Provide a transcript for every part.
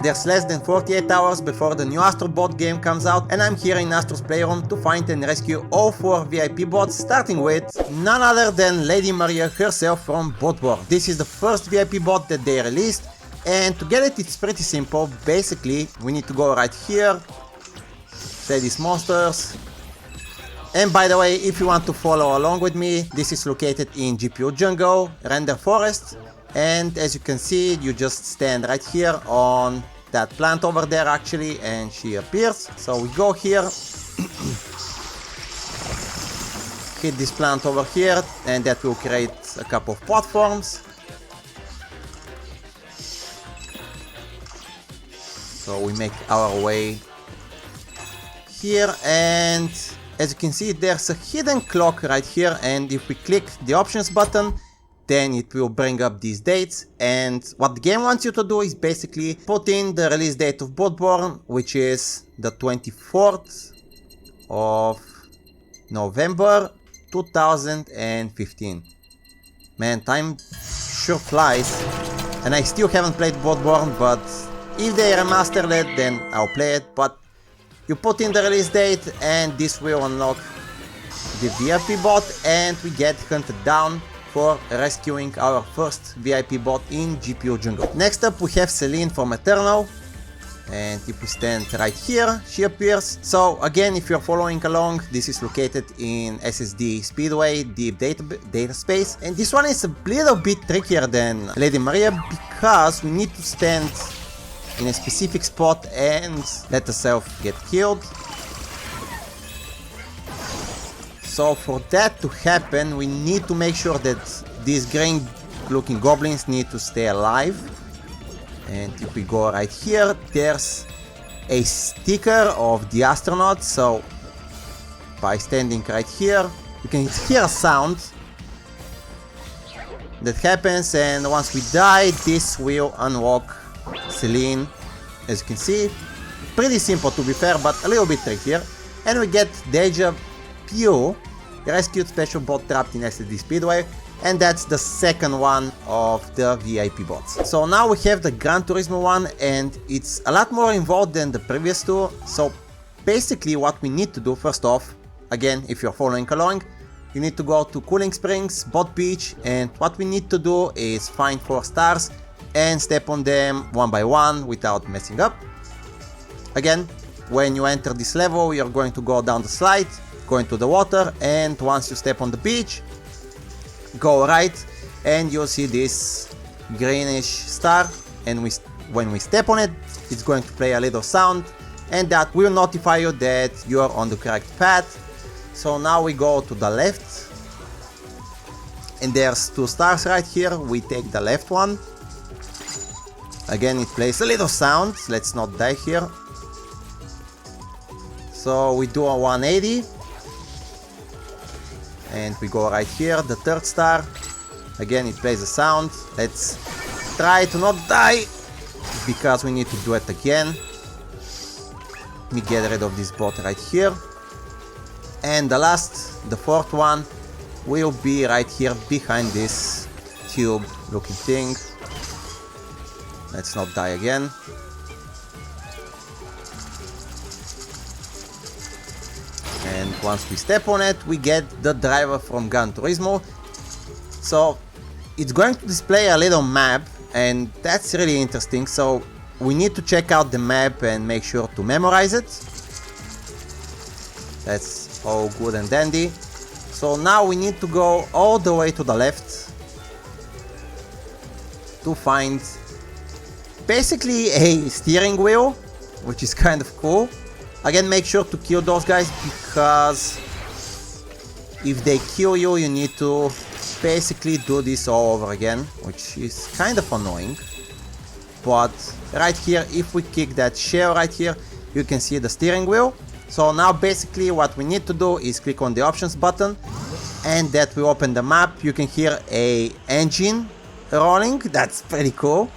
There's less than 48 hours before the new Astro Bot game comes out, and I'm here in Astro's Playroom to find and rescue all 4 VIP bots, starting with none other than Lady Maria herself from Bot World. This is the first VIP bot that they released, and to get it, it's pretty simple. Basically, we need to go right here, say these monsters. And by the way, if you want to follow along with me, this is located in GPU Jungle, Render Forest. And as you can see, you just stand right here on that plant over there actually, and she appears. So we go here, hit this plant over here, and that will create a couple of platforms. So we make our way here, and as you can see, there's a hidden clock right here, and if we click the options button, then it will bring up these dates. And what the game wants you to do is basically put in the release date of Bloodborne, which is the 24th of November 2015. Man, time sure flies, and I still haven't played Bloodborne, but if they remaster it, then I'll play it. But you put in the release date, and this will unlock the VIP bot, and we get hunted down for rescuing our first VIP bot in GPU Jungle. Next up, we have Selene from Eternal, and if we stand right here, she appears. So again, if you're following along, this is located in SSD Speedway Deep Data Space, and this one is a little bit trickier than Lady Maria because we need to stand in a specific spot and let herself get killed. So for that to happen, we need to make sure that these green looking goblins need to stay alive. And if we go right here, there's a sticker of the astronaut. So by standing right here, you can hear a sound that happens, and once we die, this will unlock Selene. As you can see, pretty simple to be fair, but a little bit trickier. And we get Deja Pew, rescued special bot trapped in SSD Speedway, and that's the second one of the VIP bots. So now we have the Gran Turismo one, and it's a lot more involved than the previous two. So basically what we need to do, first off, again, if you're following along, you need to go to Cooling Springs, Bot Beach, and what we need to do is find 4 stars and step on them one by one without messing up. Again, when you enter this level, you're going to go down the slide, go into the water, and once you step on the beach, go right, and you'll see this greenish star, and when we step on it, it's going to play a little sound, and that will notify you that you are on the correct path. So now we go to the left, and there's 2 stars right here. We take the left one. Again, it plays a little sound. Let's not die here. So we do a 180, and we go right here, the 3rd star. Again, it plays a sound. Let's try to not die, because we need to do it again. Let me get rid of this bot right here. And the last, the 4th one, will be right here behind this tube looking thing. Let's not die again. And once we step on it, we get the driver from Gran Turismo. So it's going to display a little map, and that's really interesting. So we need to check out the map and make sure to memorize it. That's all good and dandy. So now we need to go all the way to the left to find basically a steering wheel, which is kind of cool. Again, make sure to kill those guys, because if they kill you, you need to basically do this all over again, which is kind of annoying. But right here, if we kick that shell right here, you can see the steering wheel. So now basically what we need to do is click on the options button, and that will open the map. You can hear a engine rolling. That's pretty cool.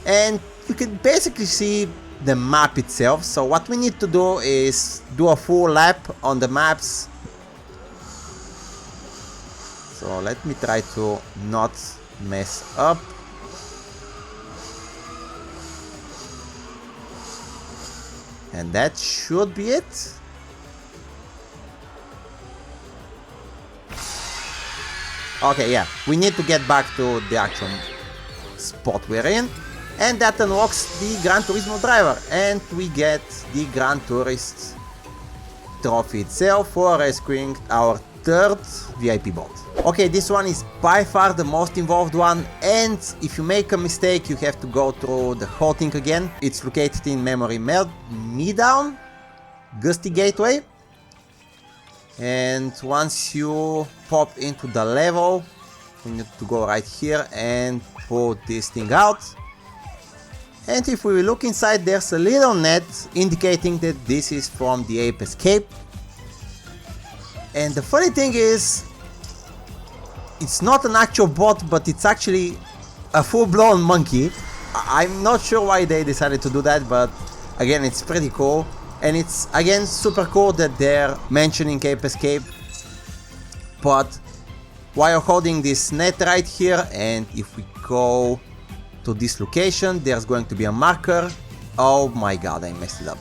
And you can basically see the map itself. So what we need to do is do a full lap on the maps. So let me try to not mess up. And that should be it. Okay, yeah, we need to get back to the actual spot we're in. And that unlocks the Gran Turismo driver. And we get the Gran Tourist trophy itself for rescuing our third VIP bot. Okay, this one is by far the most involved one, and if you make a mistake you have to go through the whole thing again. It's located in Memory Me Down, Gusty Gateway, and once you pop into the level we need to go right here and pull this thing out. And if we look inside, there's a little net indicating that this is from the Ape Escape. And the funny thing is, it's not an actual bot, but it's actually a full-blown monkey. I'm not sure why they decided to do that, but again, it's pretty cool. And it's again super cool that they're mentioning Ape Escape. But while holding this net right here, and if we go to this location, there's going to be a marker. Oh my god, I messed it up.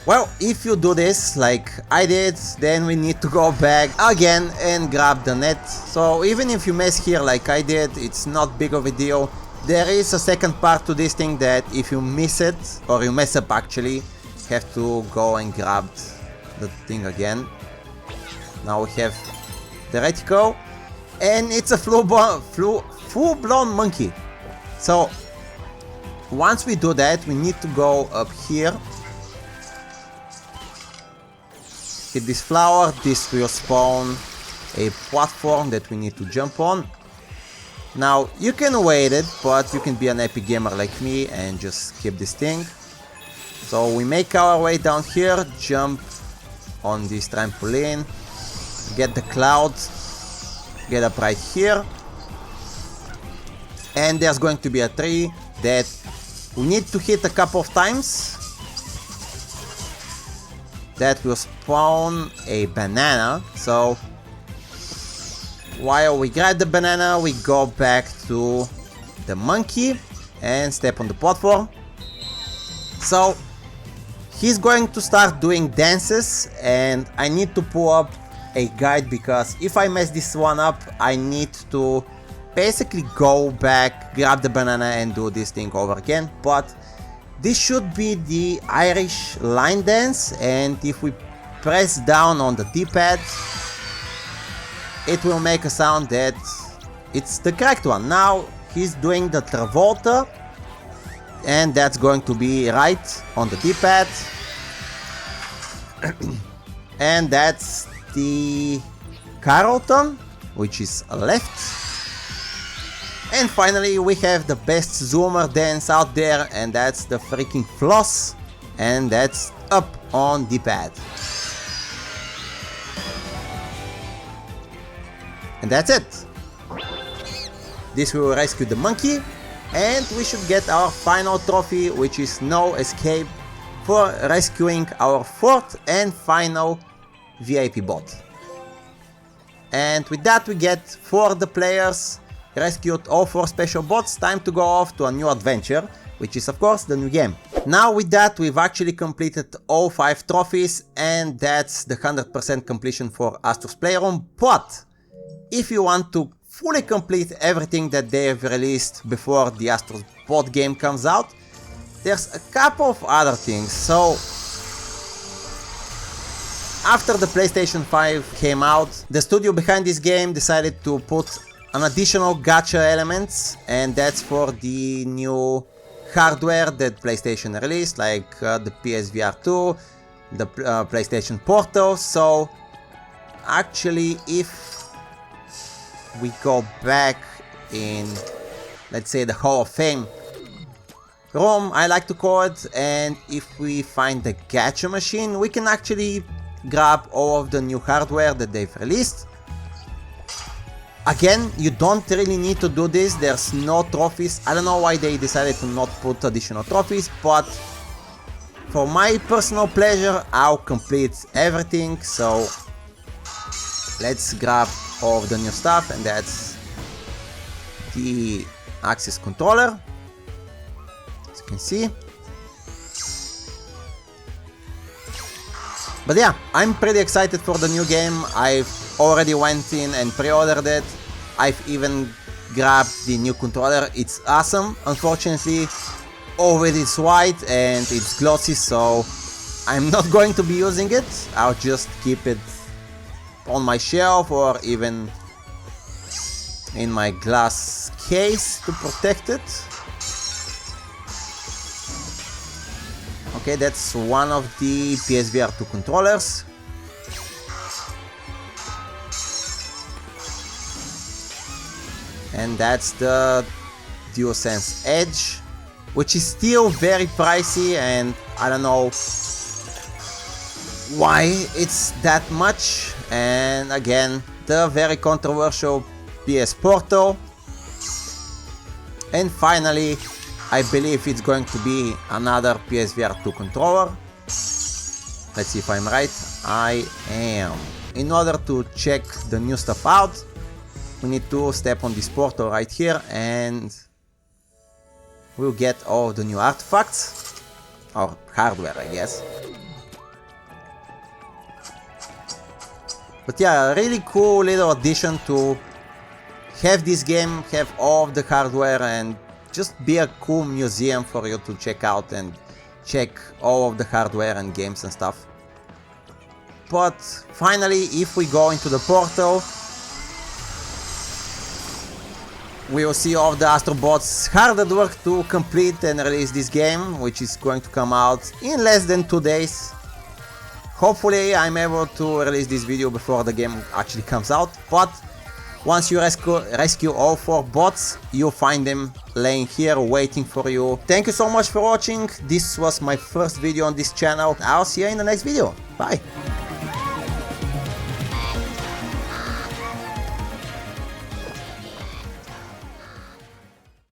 Well, if you do this like I did, then we need to go back again and grab the net. So even if you mess here like I did, it's not big of a deal. There is a second part to this thing that if you miss it, or you mess up actually, you have to go and grab the thing again. Now we have the reticle, and it's a full-blown monkey. So once we do that, we need to go up here, hit this flower. This will spawn a platform that we need to jump on. Now you can wait it, but you can be an epic gamer like me and just skip this thing. So we make our way down here, jump on this trampoline, get the cloud, get up right here, and there's going to be a tree that we need to hit a couple of times. That will spawn a banana. So while we grab the banana, we go back to the monkey and step on the platform. So he's going to start doing dances, and I need to pull up a guide, because if I mess this one up, I need to basically go back, grab the banana and do this thing over again. But this should be the Irish line dance, and if we press down on the D-pad, it will make a sound that it's the correct one. Now he's doing the Travolta, and that's going to be right on the D-pad. And that's the Carlton, which is left. And finally we have the best zoomer dance out there, and that's the freaking floss, and that's up on the pad. And that's it. This will rescue the monkey, and we should get our final trophy, which is no escape, for rescuing our fourth and final VIP bot. And with that we get for the players rescued all 4 special bots. Time to go off to a new adventure, which is of course the new game. Now with that we've actually completed all 5 trophies, and that's the 100% completion for Astro's Playroom. But if you want to fully complete everything that they have released before the Astro Bot game comes out, there's a couple of other things. So after the PlayStation 5 came out, the studio behind this game decided to put an additional gacha elements, and that's for the new hardware that PlayStation released, like the PSVR 2, the PlayStation Portal. So actually, if we go back in, let's say, the Hall of Fame room, I like to call it, and if we find the gacha machine, we can actually grab all of the new hardware that they've released. Again, you don't really need to do this, there's no trophies. I don't know why they decided to not put additional trophies, but for my personal pleasure, I'll complete everything. So let's grab all of the new stuff, and that's the Axis controller, as you can see. But yeah, I'm pretty excited for the new game. I've already went in and pre-ordered it. I've even grabbed the new controller. It's awesome. Unfortunately, all of it is white and it's glossy, so I'm not going to be using it. I'll just keep it on my shelf or even in my glass case to protect it. Okay, that's one of the PSVR 2 controllers. And that's the DualSense Edge, which is still very pricey, and I don't know why it's that much. And again, the very controversial PS Portal. And finally, I believe it's going to be another PSVR 2 controller. Let's see if I'm right. I am. In order to check the new stuff out, we need to step on this portal right here and we'll get all the new artifacts. Or hardware, I guess. But yeah, a really cool little addition to have this game, have all of the hardware, and just be a cool museum for you to check out and check all of the hardware and games and stuff. But finally, if we go into the portal, we will see all of the Astro Bot's hard at work to complete and release this game, which is going to come out in less than 2 days. Hopefully I'm able to release this video before the game actually comes out, but once you rescue all 4 bots, you'll find them laying here waiting for you. Thank you so much for watching. This was my first video on this channel. I'll see you in the next video. Bye!